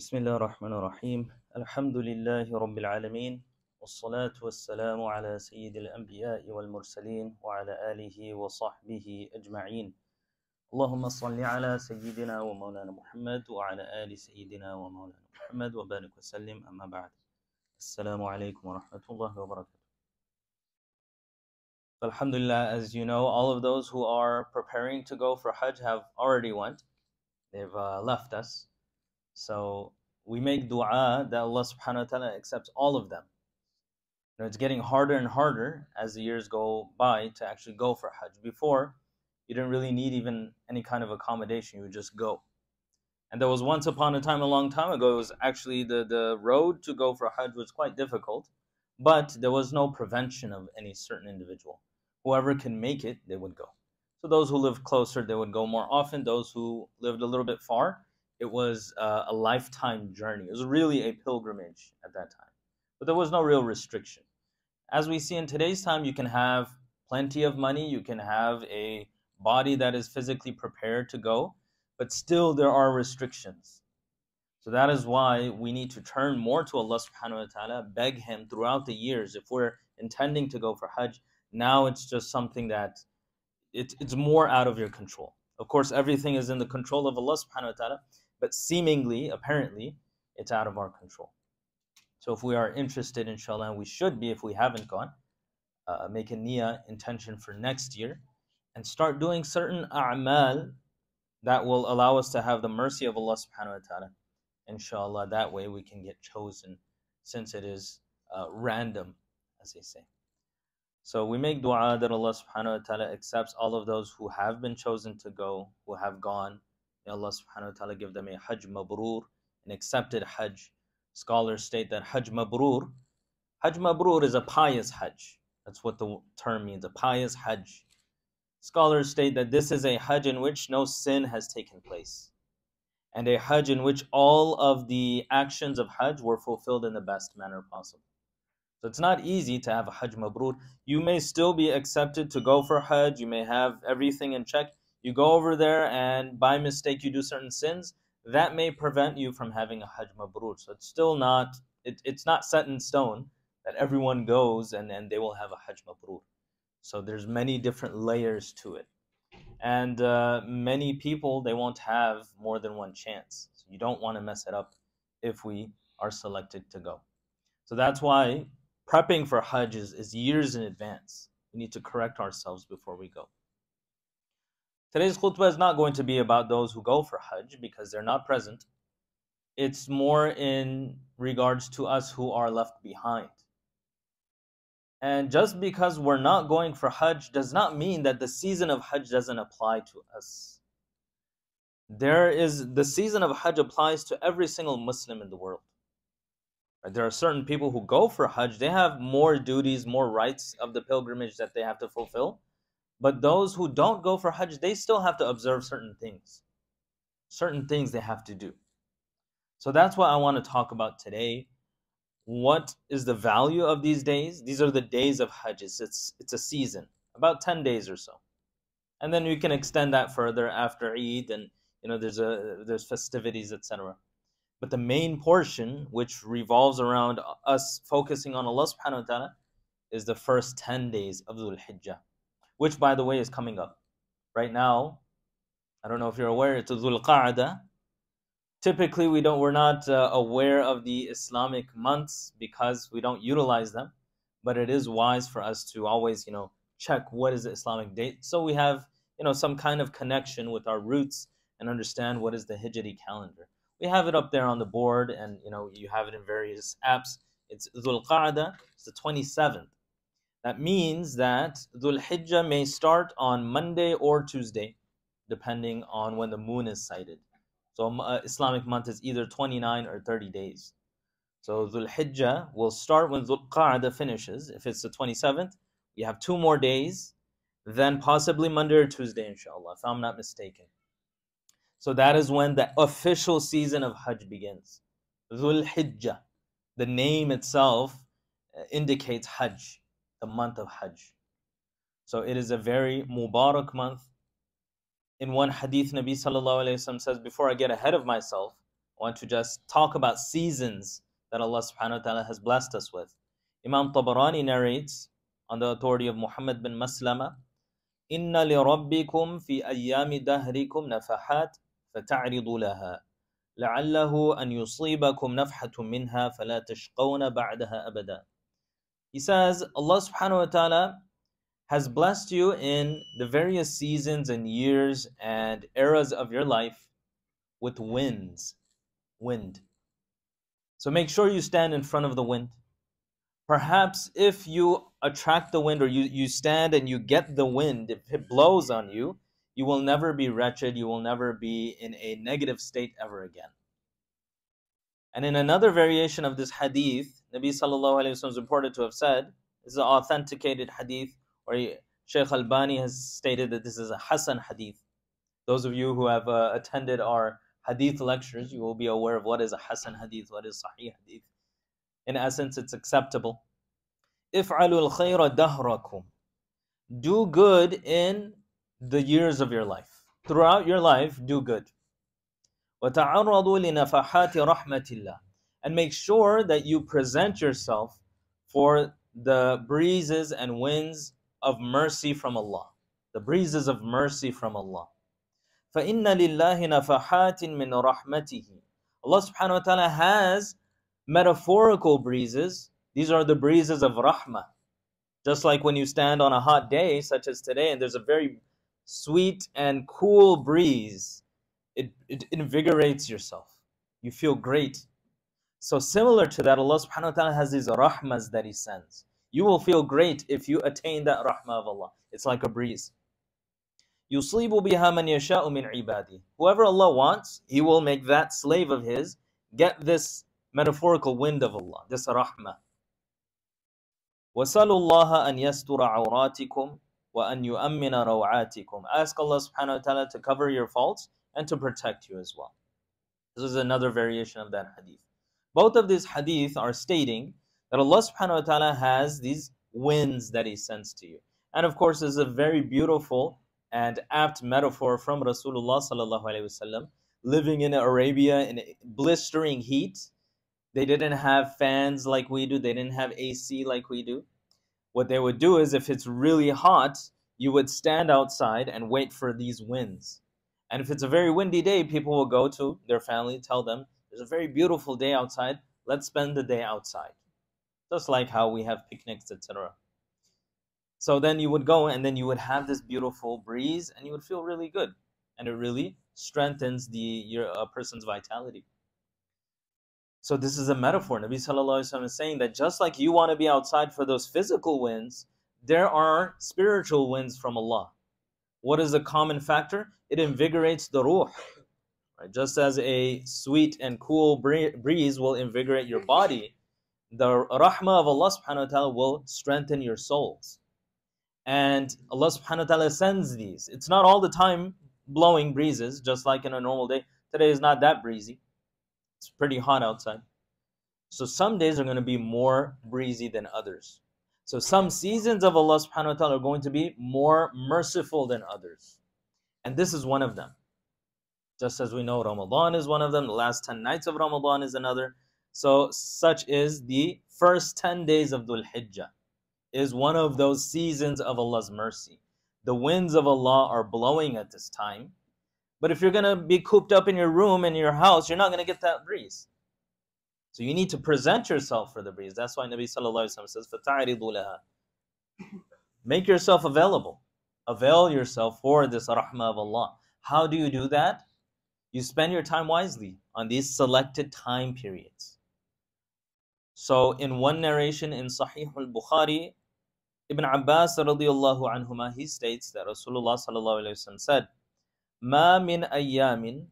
بسم الله الرحمن الرحيم الحمد لله رب العالمين والصلاة والسلام على سيد الأنبياء والمرسلين وعلى آله وصحبه أجمعين اللهم صل على سيدنا ومولانا محمد وعلى آل سيدنا ومولانا محمد وبارك وسلم أما بعد السلام عليكم ورحمة الله وبركاته. Alhamdulillah, as you know, all of those who are preparing to go for Hajj have already went. They've left us. So we make dua that Allah subhanahu wa ta'ala accepts all of them. You know, it's getting harder and harder as the years go by to actually go for Hajj. Before, you didn't really need even any kind of accommodation, you would just go. And there was once upon a time, a long time ago, it was actually the road to go for Hajj was quite difficult, but there was no prevention of any certain individual. Whoever can make it, they would go. So those who lived closer, they would go more often. Those who lived a little bit far, it was a lifetime journey. It was really a pilgrimage at that time. But there was no real restriction. As we see in today's time, you can have plenty of money, you can have a body that is physically prepared to go, but still there are restrictions. So that is why we need to turn more to Allah subhanahu wa ta'ala, beg Him throughout the years. If we're intending to go for Hajj, now it's just something that it's more out of your control. Of course, everything is in the control of Allah subhanahu wa ta'ala, but seemingly, apparently, it's out of our control. So if we are interested, inshallah, we should be if we haven't gone, make a niyyah intention for next year and start doing certain a'mal that will allow us to have the mercy of Allah subhanahu wa ta'ala. Inshallah, that way we can get chosen, since it is random, as they say. So we make dua that Allah subhanahu wa ta'ala accepts all of those who have been chosen to go, who have gone. May Allah subhanahu wa ta'ala give them a Hajj mabrur, an accepted Hajj. Scholars state that Hajj mabrur is a pious Hajj. That's what the term means, a pious Hajj. Scholars state that this is a Hajj in which no sin has taken place, and a Hajj in which all of the actions of Hajj were fulfilled in the best manner possible. So it's not easy to have a Hajj mabrur. You may still be accepted to go for Hajj, you may have everything in check. You go over there and by mistake you do certain sins, that may prevent you from having a Hajj mabrur. So it's still not, it's not set in stone that everyone goes and they will have a Hajj mabrur. So there's many different layers to it. And many people, they won't have more than one chance. So you don't want to mess it up if we are selected to go. So that's why prepping for Hajj is years in advance. We need to correct ourselves before we go. Today's khutbah is not going to be about those who go for Hajj because they're not present. It's more in regards to us who are left behind. And just because we're not going for Hajj does not mean that the season of Hajj doesn't apply to us. The season of Hajj applies to every single Muslim in the world. There are certain people who go for Hajj, they have more duties, more rights of the pilgrimage that they have to fulfill. But those who don't go for Hajj, they still have to observe certain things. Certain things they have to do. So that's what I want to talk about today. What is the value of these days? These are the days of Hajj. It's a season, about 10 days or so. And then you can extend that further after Eid, and there's festivities, etc. But the main portion, which revolves around us focusing on Allah subhanahu wa ta'ala, is the first 10 days of Dhu'l Hijjah, which, by the way, is coming up. Right now, I don't know if you're aware, it's Dhu'l Qa'dah. Typically, we're not aware of the Islamic months because we don't utilize them, but it is wise for us to always, check what is the Islamic date, so we have, some kind of connection with our roots and understand what is the Hijri calendar. We have it up there on the board, and you have it in various apps. It's Dhu'l Qa'dah, it's the 27th. That means that Dhu'l Hijjah may start on Monday or Tuesday, depending on when the moon is sighted. So Islamic month is either 29 or 30 days. So Dhu'l Hijjah will start when Dhu'l Qa'dah finishes. If it's the 27th, we have 2 more days, then possibly Monday or Tuesday, inshallah, if I'm not mistaken. So that is when the official season of Hajj begins. Dhu'l Hijjah, the name itself indicates Hajj, the month of Hajj. So it is a very Mubarak month. In one hadith, Nabi sallallahu alayhi wa sallam says, before I get ahead of myself, I want to just talk about seasons that Allah subhanahu wa ta'ala has blessed us with. Imam Tabarani narrates on the authority of Muhammad bin Maslama, إِنَّ لِرَبِّكُمْ فِي أَيَّامِ دَهْرِكُمْ نَفَحَاتٍ فَتَعْرِضُوا لَهَا لَعَلَّهُ أَنْ يُصِيبَكُمْ نَفْحَةٌ مِنْهَا فَلَا تَشْقَوْنَ بَعْدَهَا أَبَدًا. He says, Allah subhanahu wa ta'ala has blessed you in the various seasons and years and eras of your life with wind. So make sure you stand in front of the wind. Perhaps if you attract the wind, or you stand and you get the wind, if it blows on you, you will never be wretched, you will never be in a negative state ever again. And in another variation of this hadith, Nabi sallallahu alayhi wa sallam is reported to have said, this is an authenticated hadith, or Shaykh Albani has stated that this is a Hasan hadith. Those of you who have attended our hadith lectures, you will be aware of what is a Hasan hadith, what is Sahih hadith. In essence, it's acceptable. If'alul khayra dahrakum. Do good in the years of your life. Throughout your life, do good. وَتَعَرَّضُوا لِنَفَحَاتِ رَحْمَةِ اللَّهِ. And make sure that you present yourself for the breezes and winds of mercy from Allah. The breezes of mercy from Allah. فَإِنَّ لِلَّهِ نَفَحَاتٍ مِّن رَحْمَتِهِ. Allah subhanahu wa ta'ala has metaphorical breezes. These are the breezes of rahmah. Just like when you stand on a hot day, such as today, and there's a very sweet and cool breeze, it invigorates yourself. You feel great. So similar to that, Allah subhanahu wa ta'ala has these rahmas that He sends. You will feel great if you attain that rahmah of Allah. It's like a breeze. يُصِيبُ بِهَا مَنْ يَشَاءُ مِنْ عِبَادِهِ. Whoever Allah wants, He will make that slave of His get this metaphorical wind of Allah, this rahmah. وَسَلُوا اللَّهَ أَنْ يَسْتُرَ عَوْرَاتِكُمْ وَأَنْ يُؤَمِّنَ رَوْعَاتِكُمْ. Ask Allah subhanahu wa ta'ala to cover your faults and to protect you as well. This is another variation of that hadith. Both of these hadith are stating that Allah subhanahu wa ta'ala has these winds that He sends to you. And of course, this is a very beautiful and apt metaphor from Rasulullah sallallahu alaihi wasallam, living in Arabia in blistering heat. They didn't have fans like we do. They didn't have AC like we do. What they would do is, if it's really hot, you would stand outside and wait for these winds. And if it's a very windy day, people will go to their family, tell them, there's a very beautiful day outside, let's spend the day outside. Just like how we have picnics, etc. So then you would go, and then you would have this beautiful breeze, and you would feel really good. And it really strengthens a person's vitality. So this is a metaphor. Nabi sallallahu alaihi wasallam is saying that just like you want to be outside for those physical winds, there are spiritual winds from Allah. What is the common factor? It invigorates the ruh. Right? Just as a sweet and cool breeze will invigorate your body, the rahmah of Allah subhanahu wa ta'ala will strengthen your souls. And Allah subhanahu wa ta'ala sends these. It's not all the time blowing breezes, just like in a normal day. Today is not that breezy. It's pretty hot outside. So some days are going to be more breezy than others. So some seasons of Allah subhanahu wa ta'ala are going to be more merciful than others. And this is one of them. Just as we know Ramadan is one of them, the last 10 nights of Ramadan is another. So such is the first 10 days of Dhu'l Hijjah, is one of those seasons of Allah's mercy. The winds of Allah are blowing at this time. But if you're going to be cooped up in your room, in your house, you're not going to get that breeze. So you need to present yourself for the breeze. That's why Nabi sallallahu alaihi wasallam says, فَتَعْرِضُوا لَهَا. Make yourself available. Avail yourself for this rahmah of Allah. How do you do that? You spend your time wisely on these selected time periods. So in one narration in Sahih al-Bukhari, Ibn Abbas radiyallahu anhuma, he states that Rasulullah sallallahu alaihi wasallam said, ما من أيام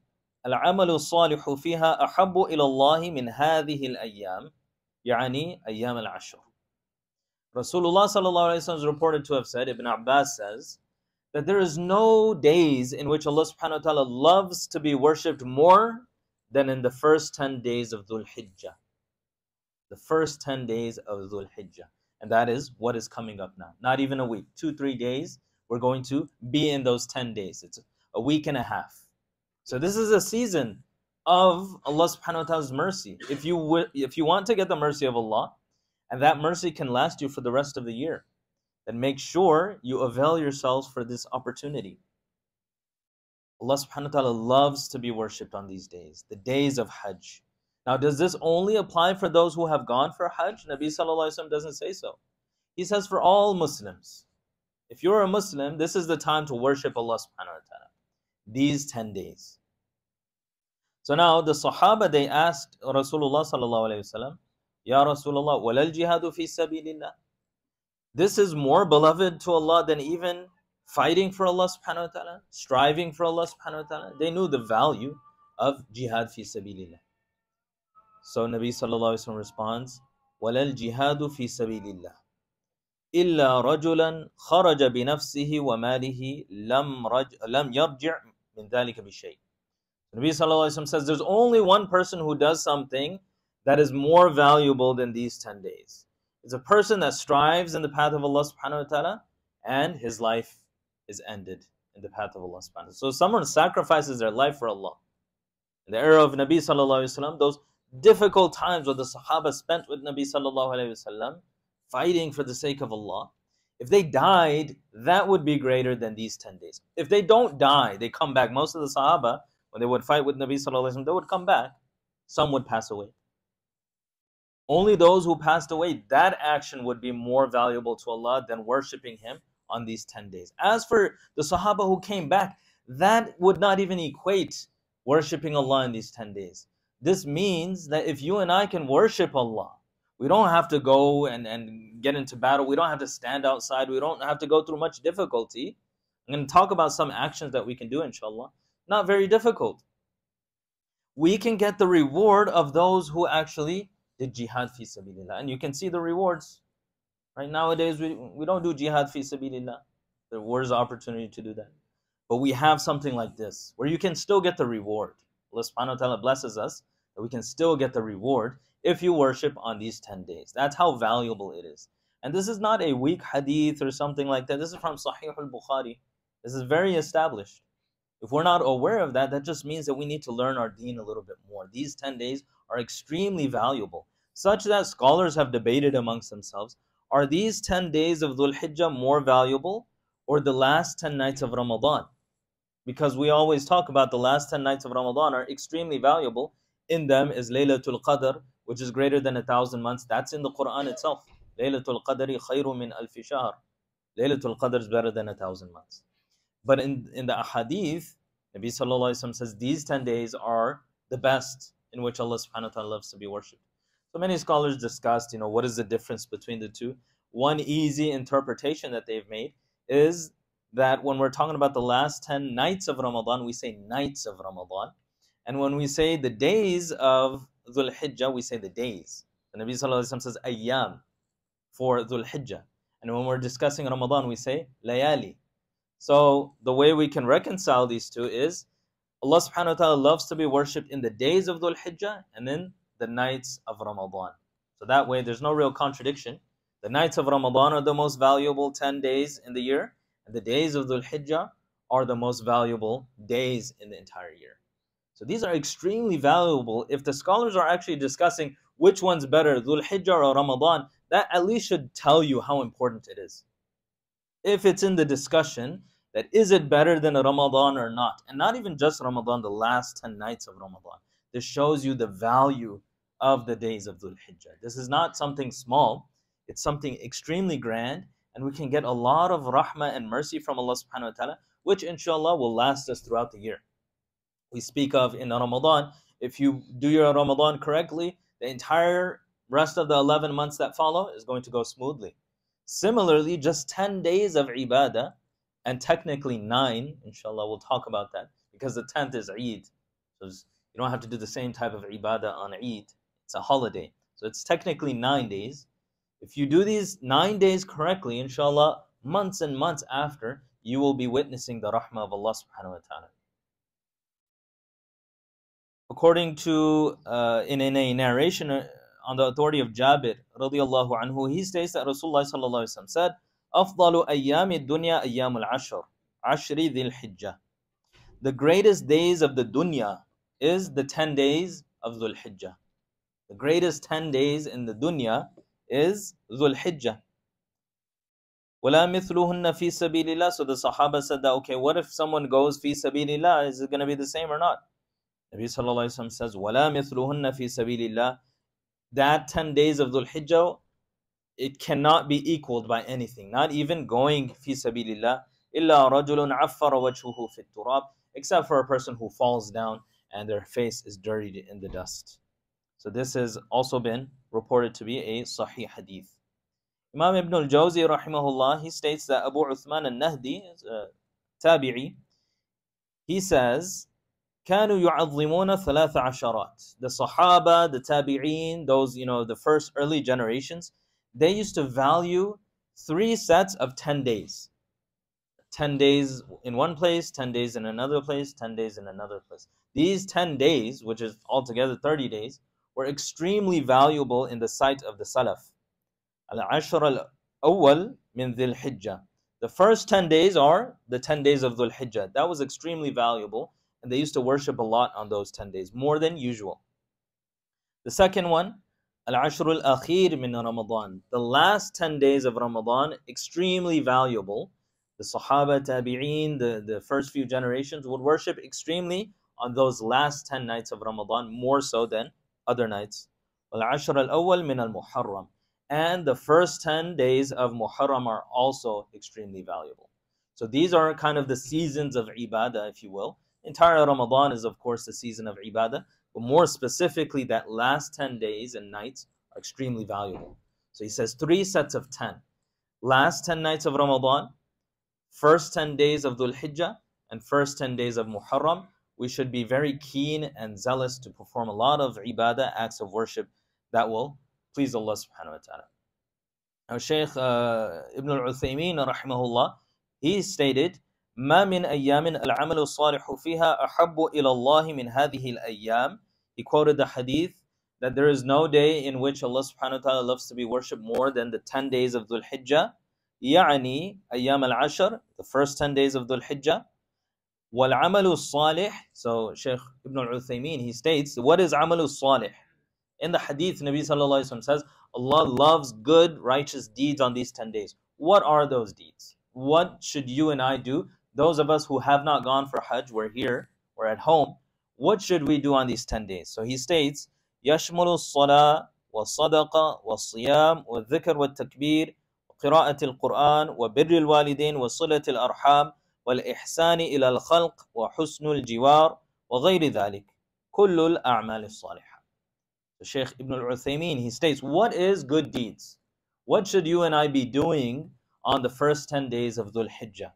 العمل الصالح فيها أحب إلى الله من هذه الأيام يعني أيام العشر. Rasulullah sallallahu alaihi wasallam is reported to have said, Ibn Abbas says, that there is no days in which Allah subhanahu wa ta'ala loves to be worshipped more than in the first 10 days of Dhu'l Hijjah. The first 10 days of Dhu'l Hijjah. And that is what is coming up now. Not even a week, 2-3 days, we're going to be in those 10 days. It's a week and a half. So this is a season of Allah subhanahu wa ta'ala's mercy. If you want to get the mercy of Allah, and that mercy can last you for the rest of the year, then make sure you avail yourselves for this opportunity. Allah subhanahu wa ta'ala loves to be worshipped on these days, the days of Hajj. Now, does this only apply for those who have gone for Hajj? Nabi sallallahu alaihi wasallam doesn't say so. He says for all Muslims. If you're a Muslim, this is the time to worship Allah subhanahu wa ta'ala. These 10 days. So now the Sahaba, they asked Rasulullah sallallahu alaihi wasallam, Ya Rasulullah, walal jihadu fi sabilillah. This is more beloved to Allah than even fighting for Allah subhanahu wa ta'ala, striving for Allah subhanahu wa ta'ala. They knew the value of jihad fi sabilillah. So Nabi sallallahu alaihi wasallam responds, walal jihadu fi sabilillah. إلا رجلا خرج بنفسه وماله لم يرجع من ذلك بشيء. Nabi sallallahu alaihi wasallam says there's only one person who does something that is more valuable than these 10 days. It's a person that strives in the path of Allah subhanahu wa ta'ala and his life is ended in the path of Allah subhanahu wa ta'ala. So someone sacrifices their life for Allah. In the era of Nabi sallallahu alaihi wasallam, those difficult times where the Sahaba spent with Nabi sallallahu alaihi wasallam, fighting for the sake of Allah, if they died, that would be greater than these 10 days. If they don't die, they come back. Most of the Sahaba, when they would fight with Nabi sallallahu alaihi wasallam, they would come back. Some would pass away. Only those who passed away, that action would be more valuable to Allah than worshipping Him on these 10 days. As for the Sahaba who came back, that would not even equate worshipping Allah in these 10 days. This means that if you and I can worship Allah, we don't have to go and get into battle. We don't have to stand outside. We don't have to go through much difficulty. I'm going to talk about some actions that we can do, inshallah. Not very difficult. We can get the reward of those who actually did jihad fi sabilillah. And you can see the rewards. Right nowadays, we don't do jihad fi sabilillah. There was opportunity to do that. But we have something like this, where you can still get the reward. Allah subhanahu wa ta'ala blesses us that we can still get the reward if you worship on these 10 days. That's how valuable it is. And this is not a weak hadith or something like that. This is from Sahih al-Bukhari. This is very established. If we're not aware of that, that just means that we need to learn our deen a little bit more. These 10 days are extremely valuable, such that scholars have debated amongst themselves, are these 10 days of Dhul Hijjah more valuable or the last 10 nights of Ramadan? Because we always talk about the last 10 nights of Ramadan are extremely valuable. In them is Laylatul Qadr, which is greater than 1,000 months. That's in the Quran itself. Laylatul Qadri khayru min alfi shahr. Laylatul Qadr is better than 1,000 months. But in the ahadith, Nabi sallallahu alaihi wasallam says these 10 days are the best in which Allah subhanahu wa ta'ala loves to be worshipped. So many scholars discussed, what is the difference between the two. One easy interpretation that they've made is that when we're talking about the last 10 nights of Ramadan, we say nights of Ramadan. And when we say the days of Dhul Hijjah, we say the days. The Nabi sallallahu alaihi wasallam says ayyam for Dhul Hijjah. And when we're discussing Ramadan, we say layali. So the way we can reconcile these two is Allah subhanahu wa ta'ala loves to be worshipped in the days of Dhul Hijjah and then the nights of Ramadan. So that way there's no real contradiction. The nights of Ramadan are the most valuable 10 days in the year, and the days of Dhul Hijjah are the most valuable days in the entire year. So these are extremely valuable. If the scholars are actually discussing which one's better, Dhul Hijjah or Ramadan, that at least should tell you how important it is. If it's in the discussion that is it better than a Ramadan or not, and not even just Ramadan, the last 10 nights of Ramadan, this shows you the value of the days of Dhul Hijjah. This is not something small, it's something extremely grand, and we can get a lot of rahmah and mercy from Allah subhanahu wa ta'ala, which inshallah will last us throughout the year. We speak of in Ramadan, if you do your Ramadan correctly, the entire rest of the 11 months that follow is going to go smoothly. Similarly, just 10 days of ibadah, and technically 9, inshallah, we'll talk about that, because the 10th is Eid. So you don't have to do the same type of ibadah on Eid. It's a holiday. So it's technically 9 days. If you do these 9 days correctly, inshallah, months and months after, you will be witnessing the rahmah of Allah subhanahu wa ta'ala. According to, in a narration on the authority of Jabir radiallahu anhu, he states that Rasulullah sallallahu alaihi wasallam said, أفضل أيام الدنيا أيام العشر عشر ذي الحجة. The greatest days of the dunya is the 10 days of Dhul Hijjah. The greatest 10 days in the dunya is Dhul Hijjah. وَلَا مِثْلُهُنَّ فِي سَبِيلِ اللَّهِ. So the Sahaba said that, okay, what if someone goes فِي سَبِيلِ اللَّهِ? Is it going to be the same or not? Nabi Sallallahu Alaihi Wasallam says, وَلَا مِثْلُهُنَّ فِي سَبِيلِ اللَّهِ. That 10 days of Dhul Hijjah, it cannot be equaled by anything, not even going fi sabilillah, illa rajulun affara wajhuhu fit turab, except for a person who falls down and their face is dirtied in the dust. So this has also been reported to be a sahih hadith. Imam Ibn al-Jawzi rahimahullah, he states that Abu Uthman al-Nahdi, tabi'i, he says, كانوا يعظمون ثلاث عشرات. The Sahaba, the Tabi'een, those, the first early generations, they used to value 3 sets of 10 days. 10 days in one place, 10 days in another place, 10 days in another place. These 10 days, which is altogether 30 days, were extremely valuable in the sight of the Salaf. Al-Ashr al-Awwal min Dhul Hijjah. The first 10 days are the 10 days of Dhul Hijjah. That was extremely valuable, and they used to worship a lot on those 10 days, more than usual. The second one, Al-Ashr al-Akhir min Ramadan. The last 10 days of Ramadan, extremely valuable. The Sahaba, Tabi'een, the first few generations would worship extremely on those last 10 nights of Ramadan, more so than other nights. Al-Ashr al-Awwal min al-Muharram. And the first 10 days of Muharram are also extremely valuable. So these are kind of the seasons of ibadah, if you will. Entire Ramadan is, of course, the season of ibadah, but more specifically, that last 10 days and nights are extremely valuable. So he says 3 sets of 10. Last 10 nights of Ramadan, first 10 days of Dhul Hijjah, and first 10 days of Muharram. We should be very keen and zealous to perform a lot of ibadah, acts of worship that will please Allah subhanahu wa ta'ala. Now Shaykh Ibn al-Uthaymin rahimahullah, he stated, ما من أيام العمل الصالح فيها أحب إلى الله من هذه الأيام. He quoted the hadith that there is no day in which Allah subhanahu wa ta'ala loves to be worshipped more than the 10 days of Dhul Hijjah. يعني أيام العشر, the first 10 days of Dhul Hijjah. والعمل الصالح. So Shaykh Ibn al-Uthaymin, he states, what is عمل الصالح? In the hadith, Nabi Sallallahu Alaihi Wasallam says, Allah loves good, righteous deeds on these 10 days. What are those deeds? What should you and I do? Those of us who have not gone for Hajj, we're here, we're at home. What should we do on these 10 days? So he states, يشمل الصلاة والصدقة والصيام والذكر والتكبير وقراءة القرآن وبر الوالدين وصلة الأرحام والإحسان إلى الخلق وحسن الجوار وغير ذلك كل الأعمال الصالحة. So Shaykh Ibn al-Uthaymin, he states, what is good deeds? What should you and I be doing on the first 10 days of Dhul Hijjah?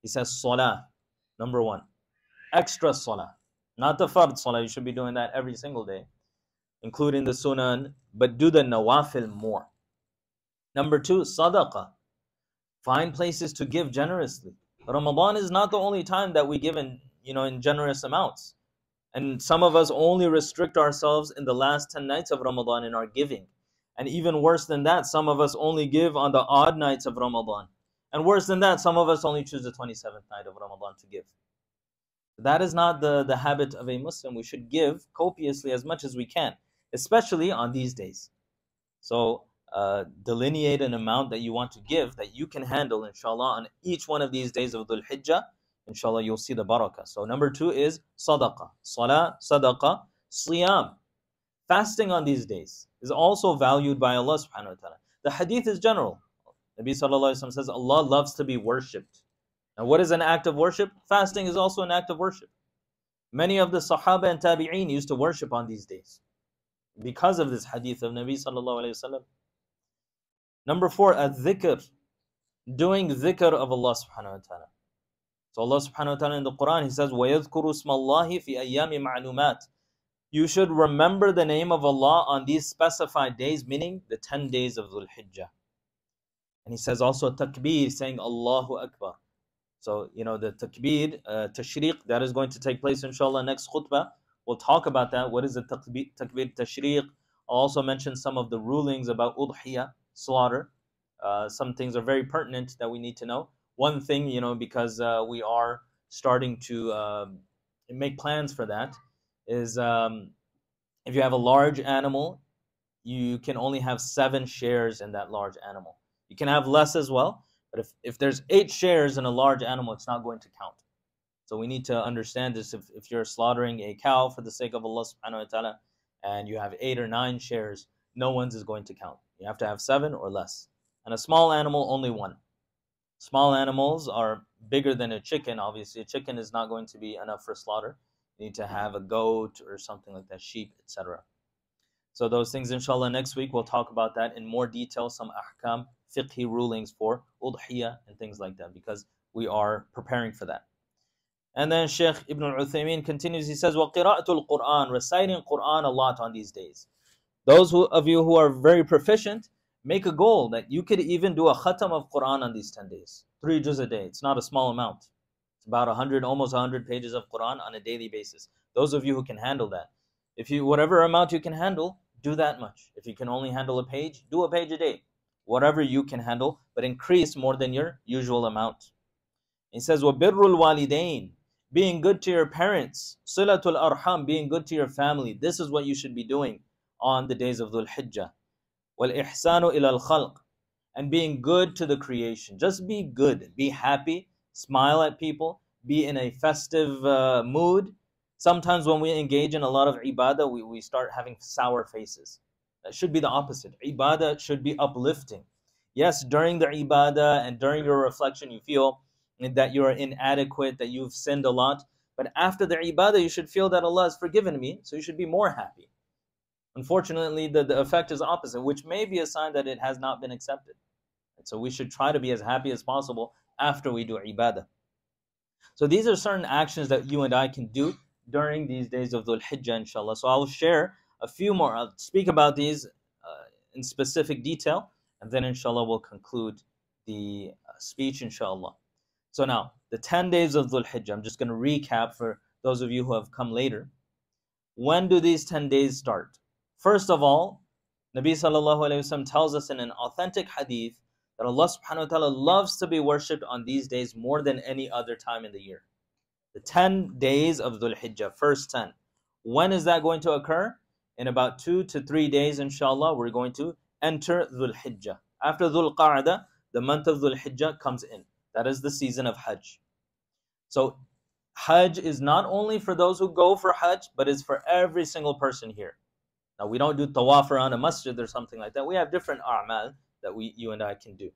He says, Salah, number 1. Extra Salah. Not the Fard Salah, you should be doing that every single day, including the Sunan, but do the Nawafil more. Number 2, Sadaqah. Find places to give generously. Ramadan is not the only time that we give in generous amounts. And some of us only restrict ourselves in the last 10 nights of Ramadan in our giving. And even worse than that, some of us only give on the odd nights of Ramadan. And worse than that, some of us only choose the 27th night of Ramadan to give. That is not the habit of a Muslim. We should give copiously as much as we can, especially on these days. So delineate an amount that you want to give that you can handle, inshallah, on each one of these days of Dhul Hijjah. Inshallah, you'll see the barakah. So number 2 is sadaqah. Salah, sadaqah, siyam. Fasting on these days is also valued by Allah subhanahu wa ta'ala. The hadith is general. Nabi sallallahu alaihi wasallam says, Allah loves to be worshipped. Now what is an act of worship? Fasting is also an act of worship. Many of the Sahaba and Tabi'een used to worship on these days because of this hadith of Nabi sallallahu alaihi wasallam. Number 4, adh-dhikr. Doing dhikr of Allah subhanahu wa ta'ala. So Allah subhanahu wa ta'ala in the Quran, He says, وَيَذْكُرُ اسْمَ اللَّهِ فِي أَيَّامِ مَعْلُومَاتٍ. You should remember the name of Allah on these specified days, meaning the 10 days of Dhul Hijjah. And He says also takbir, saying Allahu Akbar. So, the takbir, tashriq, that is going to take place inshallah next khutbah. We'll talk about that. What is the takbir, tashriq? I'll also mention some of the rulings about udhiyah, slaughter. Some things are very pertinent that we need to know. One thing, because we are starting to make plans for that, is if you have a large animal, you can only have 7 shares in that large animal. You can have less as well, but if there's 8 shares in a large animal, it's not going to count. So we need to understand this. If you're slaughtering a cow for the sake of Allah subhanahu wa ta'ala and you have 8 or 9 shares, no one's is going to count. You have to have 7 or less. And a small animal, only 1. Small animals are bigger than a chicken. Obviously, a chicken is not going to be enough for slaughter. You need to have a goat or something like that, sheep, etc. So those things, inshallah, next week we'll talk about that in more detail, some ahkam, fiqhi rulings for udhiyah and things like that, because we are preparing for that. And then Sheikh Ibn al-Uthaymeen continues, he says, وَقِرَاءَةُ الْقُرْآنِ, reciting Qur'an a lot on these days. Those of you who are very proficient, make a goal that you could even do a khatam of Qur'an on these 10 days. 3 juz a day. It's not a small amount. It's about 100, almost 100 pages of Qur'an on a daily basis. Those of you who can handle that. If you, whatever amount you can handle, do that much. If you can only handle a page, do a page a day. Whatever you can handle, but increase more than your usual amount. He says, وَبِرُّ الْوَالِدَيْنِ, being good to your parents. صِلَةُ الْأَرْحَامِ, being good to your family. This is what you should be doing on the days of Dhul Hijjah. وَالْإِحْسَانُ إِلَى الْخَلْقِ, and being good to the creation. Just be good. Be happy. Smile at people. Be in a festive mood. Sometimes when we engage in a lot of ibadah, we start having sour faces. That should be the opposite. Ibadah should be uplifting. Yes, during the ibadah and during your reflection, you feel that you are inadequate, that you've sinned a lot. But after the ibadah, you should feel that Allah has forgiven me, so you should be more happy. Unfortunately, the effect is opposite, which may be a sign that it has not been accepted. And so we should try to be as happy as possible after we do ibadah. So these are certain actions that you and I can do during these days of Dhul Hijjah, inshallah. So I'll share a few more. I'll speak about these in specific detail, and then inshallah we'll conclude the speech, inshallah. So now, the 10 days of Dhul Hijjah, I'm just going to recap for those of you who have come later. When do these 10 days start? First of all, Nabi sallallahu alayhi wasallam tells us in an authentic hadith that Allah subhanahu wa ta'ala loves to be worshipped on these days more than any other time in the year. The 10 days of Dhul Hijjah, first 10. When is that going to occur? In about 2 to 3 days, inshallah, we're going to enter Dhul Hijjah. After Dhul Qa'dah, the month of Dhul Hijjah comes in. That is the season of Hajj. So Hajj is not only for those who go for Hajj, but it's for every single person here. Now, we don't do tawaf around a masjid or something like that. We have different a'mal that you and I can do.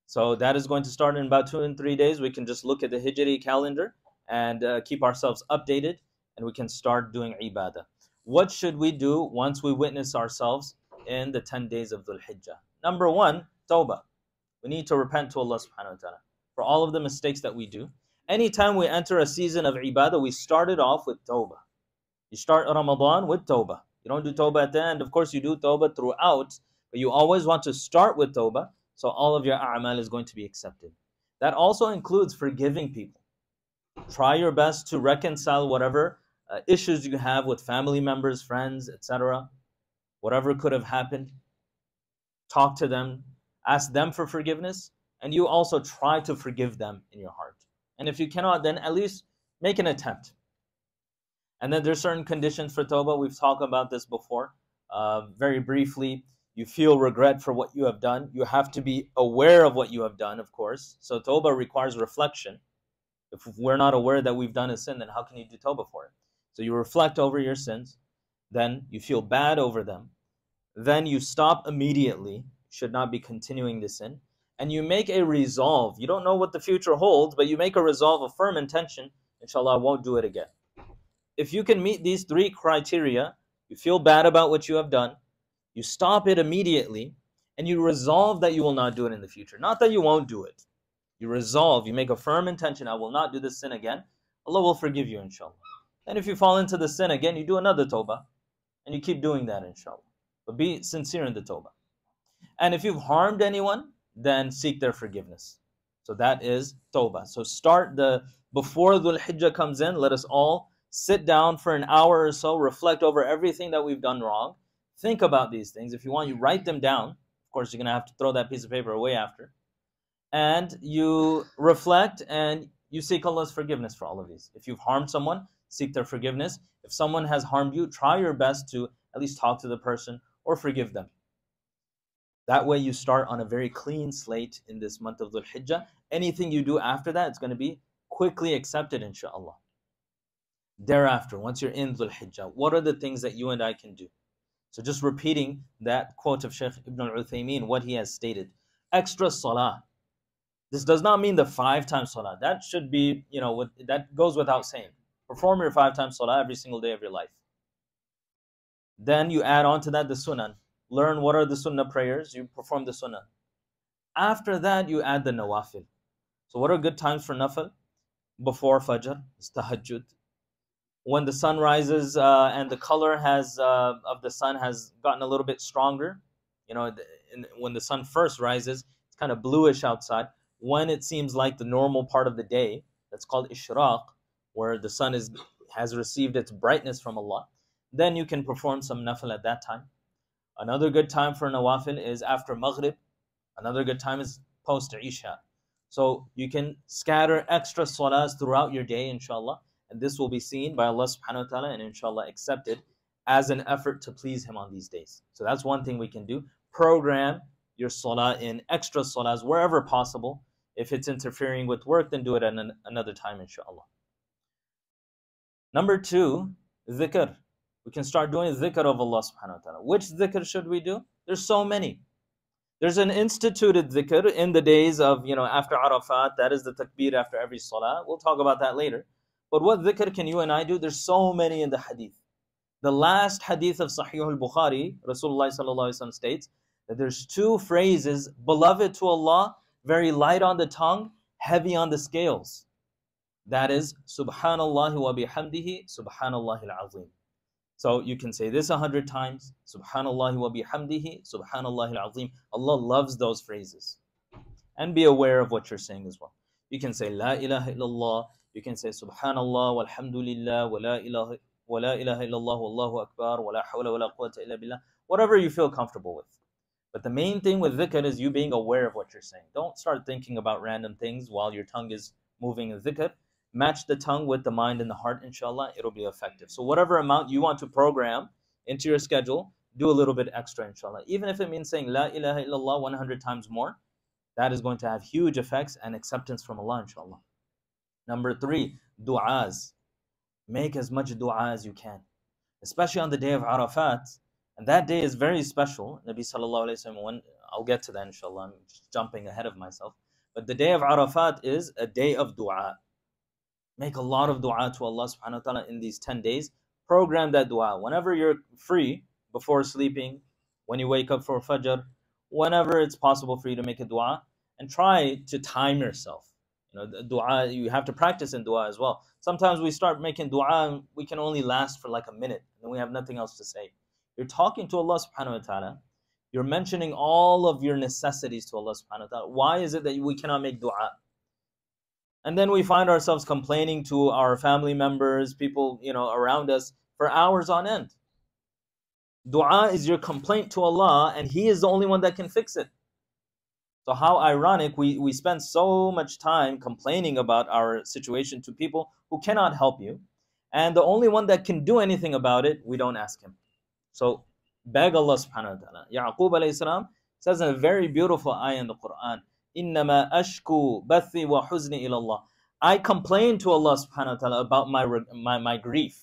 So that is going to start in about 2 and 3 days. We can just look at the Hijri calendar and keep ourselves updated, and we can start doing ibadah. What should we do once we witness ourselves in the 10 days of Dhul Hijjah? Number 1, tawbah. We need to repent to Allah subhanahu wa ta'ala for all of the mistakes that we do. Anytime we enter a season of ibadah, we start it off with tawbah. You start Ramadan with tawbah. You don't do tawbah at the end. Of course, you do tawbah throughout, but you always want to start with tawbah, so all of your a'mal is going to be accepted. That also includes forgiving people. Try your best to reconcile whatever issues you have with family members, friends, etc. Whatever could have happened, talk to them, ask them for forgiveness, and you also try to forgive them in your heart. And if you cannot, then at least make an attempt. And then there's certain conditions for tawbah. We've talked about this before. Very briefly, you feel regret for what you have done. You have to be aware of what you have done, of course. So tawbah requires reflection. If we're not aware that we've done a sin, then how can you do tawbah for it? So you reflect over your sins. Then you feel bad over them. Then you stop immediately. Should not be continuing the sin. And you make a resolve. You don't know what the future holds, but you make a resolve, a firm intention. Inshallah, I won't do it again. If you can meet these 3 criteria, you feel bad about what you have done, you stop it immediately, and you resolve that you will not do it in the future. Not that you won't do it. You resolve, you make a firm intention, I will not do this sin again. Allah will forgive you, inshallah. And if you fall into the sin again, you do another tawbah, and you keep doing that, inshallah. But be sincere in the tawbah. And if you've harmed anyone, then seek their forgiveness. So that is tawbah. So before Dhul Hijjah comes in, let us all sit down for an hour or so, reflect over everything that we've done wrong, think about these things. If you want, you write them down. Of course, you're going to have to throw that piece of paper away after. And you reflect and you seek Allah's forgiveness for all of these. If you've harmed someone, seek their forgiveness. If someone has harmed you, try your best to at least talk to the person or forgive them. That way you start on a very clean slate in this month of Dhul Hijjah. Anything you do after that, it's going to be quickly accepted, inshallah. Thereafter, once you're in Dhul Hijjah, what are the things that you and I can do? So just repeating that quote of Shaykh Ibn al-Uthaymeen, what he has stated. Extra salah. This does not mean the 5 times salah. That should be, that goes without saying. Perform your 5 times salah every single day of your life. Then you add on to that the sunnah. Learn what are the sunnah prayers. You perform the sunnah. After that, you add the nawafil. So what are good times for nafil? Before fajr, it's tahajjud. When the sun rises and the color of the sun has gotten a little bit stronger, when the sun first rises, it's kind of bluish outside. When it seems like the normal part of the day, that's called ishraq, where the sun has received its brightness from Allah, then you can perform some nafil at that time. Another good time for nawafil is after maghrib. Another good time is post isha. So you can scatter extra salahs throughout your day, inshallah, and this will be seen by Allah subhanahu wa ta'ala and inshallah accepted as an effort to please Him on these days. So that's one thing we can do. Program your salah in extra salahs wherever possible. If it's interfering with work, then do it at another time, inshallah. Number 2, dhikr. We can start doing dhikr of Allah subhanahu wa ta'ala. Which dhikr should we do? There's so many. There's an instituted dhikr in the days of, after Arafat. That is the takbir after every salah. We'll talk about that later. But what dhikr can you and I do? There's so many in the hadith. The last hadith of Sahih al-Bukhari, Rasulullah sallallahu alaihi wasallam states that there's 2 phrases beloved to Allah, very light on the tongue, heavy on the scales. That is, Subhanallah wa bihamdihi, Subhanallah al-Azim. So you can say this 100 times, Subhanallah wa bihamdihi, Subhanallah al-Azim. Allah loves those phrases. And be aware of what you're saying as well. You can say La ilaha illallah. You can say Subhanallah walhamdulillah wa la ilaha illallah wallahu akbar wa la hawla wa la quwwata illa billah. Whatever you feel comfortable with. But the main thing with dhikr is you being aware of what you're saying. Don't start thinking about random things while your tongue is moving in dhikr. Match the tongue with the mind and the heart, inshallah, it'll be effective. So whatever amount you want to program into your schedule, do a little bit extra, inshallah. Even if it means saying La ilaha illallah 100 times more, that is going to have huge effects and acceptance from Allah, inshallah. Number 3, du'as. Make as much du'a as you can, especially on the day of Arafat. And that day is very special. Nabi sallallahu alayhi wa sallam, I'll get to that, inshallah. I'm just jumping ahead of myself. But the day of Arafat is a day of du'a. Make a lot of dua to Allah subhanahu wa ta'ala in these 10 days. Program that dua. Whenever you're free, before sleeping, when you wake up for Fajr, whenever it's possible for you to make a dua, and try to time yourself. The dua, you have to practice in dua as well. Sometimes we start making dua and we can only last for like a minute, and we have nothing else to say. You're talking to Allah subhanahu wa ta'ala. You're mentioning all of your necessities to Allah subhanahu wa ta'ala. Why is it that we cannot make dua? And then we find ourselves complaining to our family members, people, around us for hours on end. Dua is your complaint to Allah, and He is the only one that can fix it. So how ironic, we spend so much time complaining about our situation to people who cannot help you, and the only one that can do anything about it, we don't ask Him. So beg Allah subhanahu wa ta'ala. Yaqub alayhi salam says in a very beautiful ayah in the Quran, إِنَّمَا أَشْكُو بَثِّي وَحُزْنِي إِلَى اللَّهِ. I complain to Allah subhanahu wa ta'ala about my grief.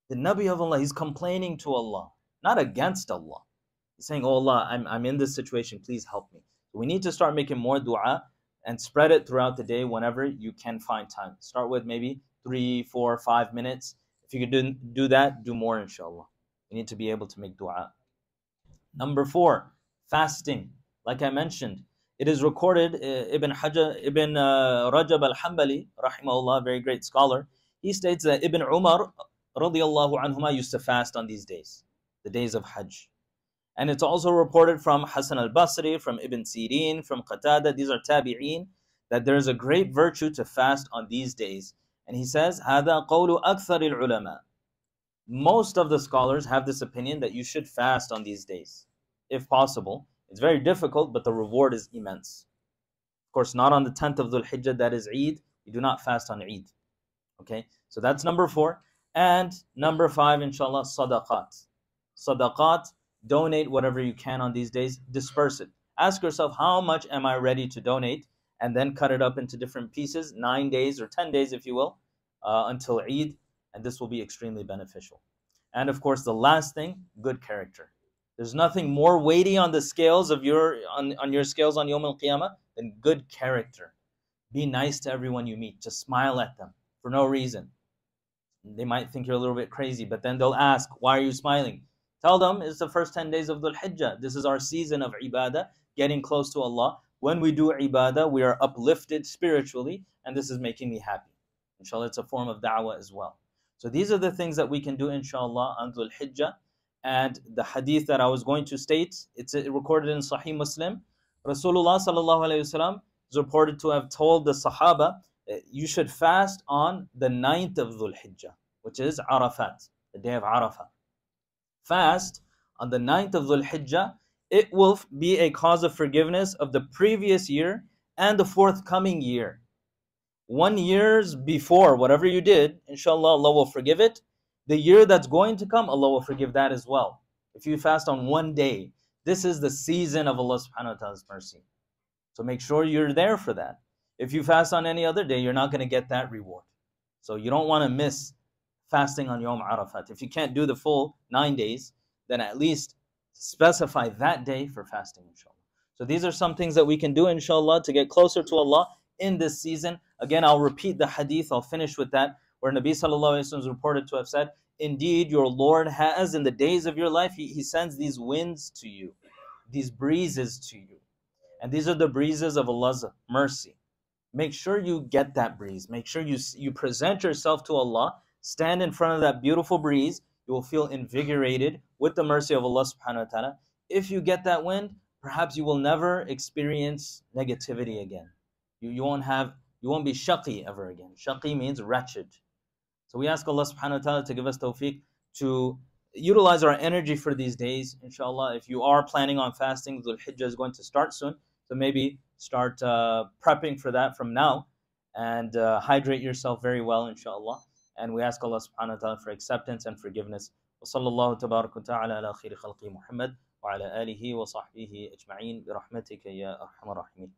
The Nabi of Allah, he's complaining to Allah, not against Allah. He's saying, oh Allah, I'm in this situation, please help me. We need to start making more dua and spread it throughout the day whenever you can find time. Start with maybe 3, 4, 5 minutes. If you can do that, do more, inshallah. You need to be able to make dua. Number 4, fasting. Like I mentioned, it is recorded, Ibn Rajab al-Hanbali, rahimahullah, very great scholar, he states that Ibn Umar, radiyallahu anhuma, used to fast on these days, the days of Hajj. And it's also reported from Hasan al-Basri, from Ibn Sirin, from Qatada, these are tabi'een, that there is a great virtue to fast on these days. And he says, هَذَا قَوْلُ أَكْثَرِ الْعُلَمَاءِ. Most of the scholars have this opinion that you should fast on these days, if possible. It's very difficult, but the reward is immense. Of course, not on the 10th of Dhul Hijjah, that is Eid. You do not fast on Eid. Okay, so that's number 4. And number 5, inshallah, sadaqat. Sadaqat, donate whatever you can on these days, disperse it. Ask yourself, how much am I ready to donate? And then cut it up into different pieces, 9 days or 10 days, if you will, until Eid. And this will be extremely beneficial. And of course, the last thing, good character. There's nothing more weighty on the scales of on your scales on Yawm al-Qiyamah than good character. Be nice to everyone you meet. Just smile at them for no reason. They might think you're a little bit crazy, but then they'll ask, why are you smiling? Tell them it's the first 10 days of Dhul Hijjah. This is our season of ibadah, getting close to Allah. When we do ibadah, we are uplifted spiritually, and this is making me happy. Inshallah, it's a form of da'wah as well. So these are the things that we can do, inshallah, on Dhul Hijjah. And the hadith that I was going to state, it's recorded in Sahih Muslim. Rasulullah sallallahu alayhi wasallam is reported to have told the Sahaba, you should fast on the 9th of Dhul Hijjah, which is Arafat, the day of Arafah. Fast on the 9th of Dhul Hijjah. It will be a cause of forgiveness of the previous year and the forthcoming year. 1 year before, whatever you did, inshallah, Allah will forgive it. The year that's going to come, Allah will forgive that as well. If you fast on one day, this is the season of Allah subhanahu wa ta'ala's mercy. So make sure you're there for that. If you fast on any other day, you're not going to get that reward. So you don't want to miss fasting on Yawm Arafat. If you can't do the full 9 days, then at least specify that day for fasting, inshallah. So these are some things that we can do, inshallah, to get closer to Allah in this season. Again, I'll repeat the hadith, I'll finish with that, where Nabi sallallahu alayhi wa sallam is reported to have said, indeed, your Lord has, in the days of your life, He sends these winds to you, these breezes to you. And these are the breezes of Allah's mercy. Make sure you get that breeze. Make sure you present yourself to Allah. Stand in front of that beautiful breeze. You will feel invigorated with the mercy of Allah subhanahu wa ta'ala. If you get that wind, perhaps you will never experience negativity again. You won't be shaqi ever again. Shaqi means wretched. So we ask Allah subhanahu wa ta'ala to give us tawfiq to utilize our energy for these days. Inshallah, if you are planning on fasting, Dhul Hijjah is going to start soon. So maybe start prepping for that from now, and hydrate yourself very well, inshallah. And we ask Allah subhanahu wa ta'ala for acceptance and forgiveness. Wa sallallahu tabarak wa ta'ala ala khayri khalqi Muhammad wa ala alihi wa sahbihi ajma'in bi rahmatika ya arhamar rahimin.